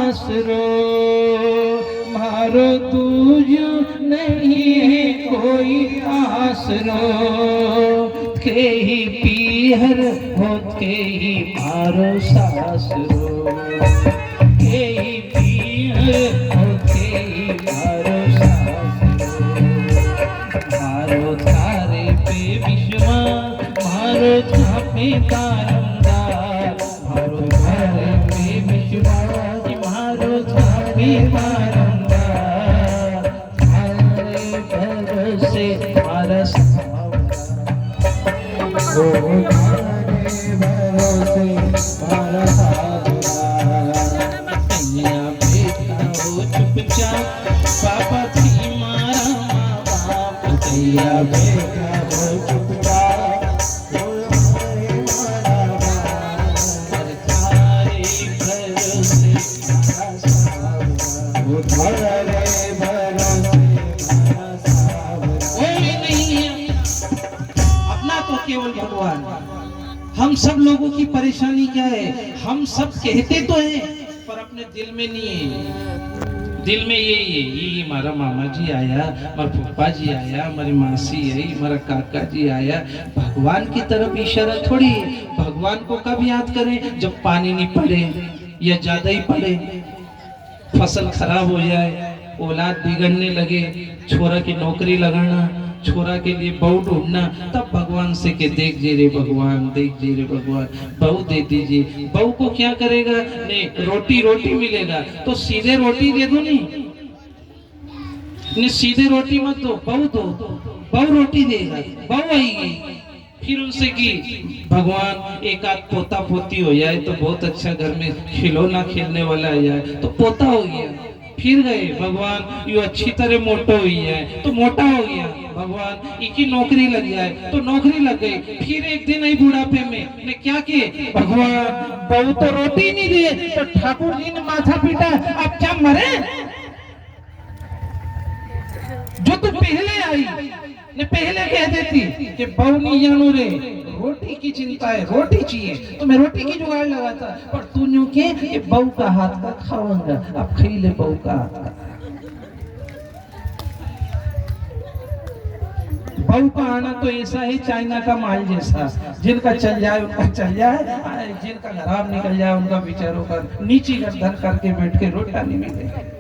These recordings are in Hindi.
आसरो, मारो तुझ नहीं कोई आसरो, के ही पीहर होत के ही मारो सासरो, के ही पीहर होत के ही मारो सासरो, मारो थारे पे विश्वास, मारो थापे तारंदार, मारो थारे पे विश्वास, मारो थापे तारंदार, थारे भरोसे मारा ओ थारे भरोसे मारा साधुरा, बेटा हो चुपचाप पापा थी मारा माँ बाप, बेटा हो चुपचाप मारा बाप, थारे भरोसे मारा साधुरा, थारे भरोसे मारा साधुरा। कोई नहीं है अपना तो केवल भगवान। हम सब लोगों की परेशानी क्या है, हम सब कहते तो हैं पर अपने दिल में नहीं है। दिल में ये हमारा मामा जी आया, हमारा फूफा जी आया, हमारी मासी आई, हमारा काका जी आया। भगवान की तरफ इशारा थोड़ी। भगवान को कब याद करें, जब पानी नहीं पड़े या ज्यादा ही पड़े, फसल खराब हो जाए, औलाद बिगड़ने लगे, छोरा की नौकरी लगाना, छोरा के लिए बहू ढूंढना, तब भगवान से के देख जे रे भगवान, देख जे रे भगवान बहू दे दीजिए। बहू को क्या करेगा, नहीं रोटी रोटी मिलेगा तो सीधे रोटी दे दो, नहीं सीधे रोटी मत दो, बहू दो, बहू रोटी देगा, बहू आएगी। फिर उनसे की भगवान एक आध पोता पोती हो जाए तो बहुत अच्छा, घर में खिलौना खेलने वाला आ जाए तो पोता हो गया। फिर गए भगवान यू अच्छी तरह मोटा हुई है तो मोटा हो गया, भगवान इनकी नौकरी लग जाए तो नौकरी लग गई। फिर एक दिन आई बुढ़ापे में ने क्या किए, भगवान बहू तो रोटी नहीं दिए तो ठाकुर जी ने माथा पीटा, अब क्या मरे, जो तू पहले आई ने पहले कह देती कि बहू नहीं जानू रे, रोटी की चिंता है, रोटी चाहिए तो मैं रोटी की जुगाड़ लगाता, पर तू न्यू के बहू का हाथ का खाऊंगा, अब खाई ले बहू का हाथ का। बहू का आना तो ऐसा है चाइना का माल जैसा, जिनका चल जाए उनका चल जाए, जिनका खराब निकल जाए उनका बेचारों का नीची गर्दन करके बैठ के रोटा नहीं मिले।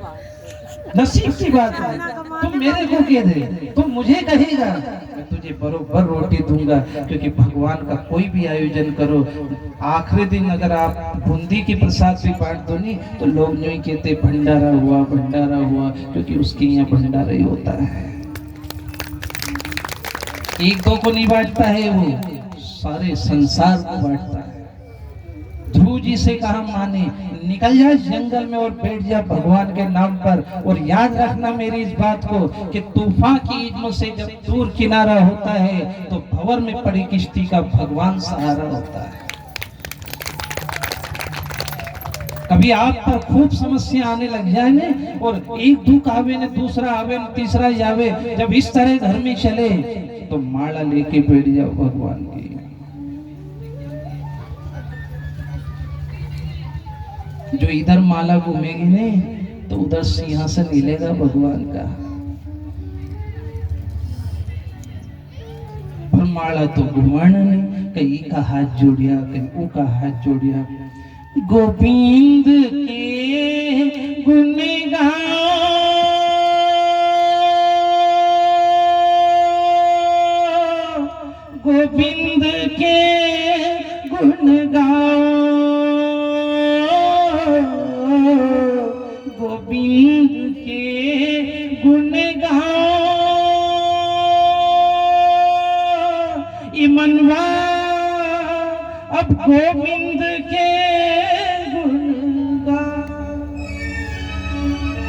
नसीब की बात है, तुम मेरे को कह दे, तुम मुझे कहेगा, मैं तुझे बरोबर रोटी दूंगा। क्योंकि भगवान का कोई भी आयोजन करो, आखिरी दिन अगर आप बूंदी की प्रसाद भी बांट दो नहीं तो लोग यूं ही कहते भंडारा हुआ, भंडारा हुआ, क्योंकि उसके यहाँ भंडारा ही होता है। एक दो को नहीं बांटता है, वो सारे संसार को बांटता है। ध्रुव जी से कहा माने, निकल जा जंगल में और बैठ जा भगवान के नाम पर, और याद रखना मेरी इस बात को कि तूफान की इज्म से जब दूर किनारा होता है तो भंवर में पड़ी किश्ती का भगवान सहारा होता है। कभी आप पर खूब समस्या आने लग जाए ने, और एक दुख आवे ने, दूसरा आवे ने, तीसरा आवे, जब इस तरह घर में चले तो माला लेके बैठ जाओ भगवान की। जो इधर माला घूमेगी ने तो उधर सिंहासन मिलेगा भगवान का। पर माला तो घुमाना नहीं, कहीं का हाथ जोड़िया, कहीं वो का हाथ जोड़िया। गोविंद के गुण गाओ, गोविंद के गुण गाओ, गोविंद के गुण गाओ, मनवा अब गोविंद के गुण गाओ।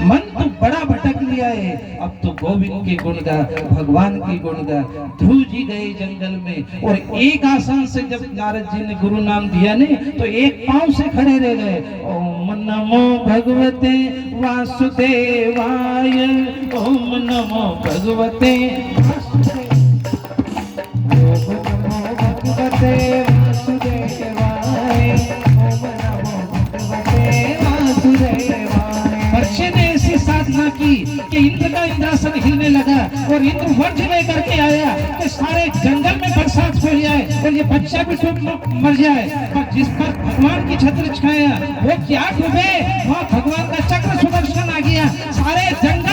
मन तो बड़ा भटक लिया है, अब तो गोविंद के गुण गा, भगवान के गुण गा। ध्रुव जी गए जंगल में, और एक आसान से जब नारद जी ने गुरु नाम दिया ने तो एक पांव से खड़े रह गए। ओम नमो भगवते वासुदेवाय, ओम नमो भगवते वासुदेवाय, ओम नमो भगवते वासुदेवाय, ओम नमो भगवते वासुदेवाय। प्रार्थना की कि इंद्र का इंद्रासन हिलने लगा और इंद्र वज्र लेकर के आया कि सारे जंगल में बरसात हो जाए और ये बच्चा भी डूब मर जाए। पर जिस पर भगवान की छत्र छाया वो क्या डूबे, वहाँ भगवान का चक्र सुदर्शन आ गया, सारे जंगल